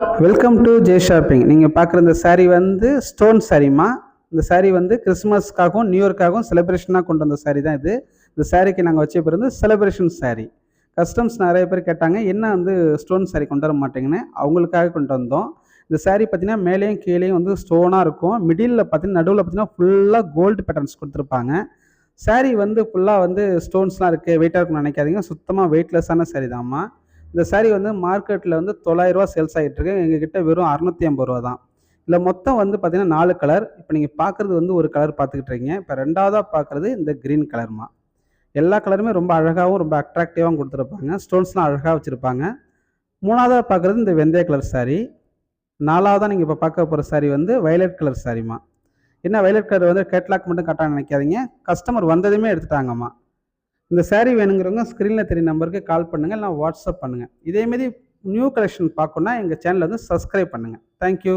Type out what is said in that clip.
Welcome to J shopping. நீங்கள் பார்க்குற இந்த சாரீ வந்து ஸ்டோன் சாரீமா. இந்த சாரீ வந்து கிறிஸ்மஸ்க்காகவும் நியூ இயர்க்காகவும் செலிப்ரேஷனாக கொண்டு வந்த சாரீ தான் இது. இந்த சாரீக்கு நாங்கள் வச்ச பேர் வந்து செலிப்ரேஷன் சாரீ. கஸ்டம்ஸ் நிறைய பேர் கேட்டாங்க, என்ன வந்து ஸ்டோன் சாரீ கொண்டு வர மாட்டேங்கன்னு. அவங்களுக்காக கொண்டு வந்தோம். இந்த சாரீ பார்த்தீங்கன்னா மேலேயும் கீழேயும் வந்து ஸ்டோனாக இருக்கும். மிடில் பார்த்தீங்கன்னா நடுவில் பார்த்தீங்கன்னா ஃபுல்லாக கோல்டு பேட்டர்ன்ஸ் கொடுத்துருப்பாங்க. சாரீ வந்து ஃபுல்லாக வந்து ஸ்டோன்ஸ்லாம் இருக்குது, வெயிட்டாக இருக்குன்னு நினைக்காதீங்க. சுத்தமாக வெயிட்லெஸ்ஸான சாரீ தான்மா. இந்த சாரீ வந்து மார்க்கெட்டில் வந்து ரூ. 900 சேல்ஸ் ஆகிட்டுருக்கு. எங்ககிட்ட வெறும் ரூ. 650 தான். இதில் மொத்தம் வந்து பார்த்தீங்கன்னா 4 கலர். இப்போ நீங்கள் பார்க்குறது வந்து ஒரு கலர் பார்த்துக்கிட்டு இருக்கீங்க. இப்போ ரெண்டாவதாக பார்க்குறது இந்த க்ரீன் கலர்மா. எல்லா கலருமே ரொம்ப அழகாகவும் ரொம்ப அட்ராக்டிவாகவும் கொடுத்துருப்பாங்க. ஸ்டோன்ஸ்லாம் அழகாக வச்சுருப்பாங்க. மூணாவதாக பார்க்குறது இந்த வெந்தய கலர் சாரீ. நாலாவதாக நீங்கள் இப்போ பார்க்க போகிற சாரீ வந்து வயலட் கலர் சாரீமா. என்ன வயலட் கலர் வந்து கேட்லாக் மட்டும் காட்டான்னு நினைக்காதீங்க, கஸ்டமர் வந்ததுமே எடுத்துட்டாங்கம்மா. இந்த சாரீ வேணுங்கிறவங்க ஸ்க்ரீனில் தெரிய நம்பருக்கு கால் பண்ணுங்கள், இல்லைனா வாட்ஸ்அப் பண்ணுங்கள். இதேமாரி நியூ கலெக்ஷன் பார்க்கணுன்னா எங்கள் சேனலை வந்து சப்ஸ்கிரைப் பண்ணுங்கள். தேங்க்யூ.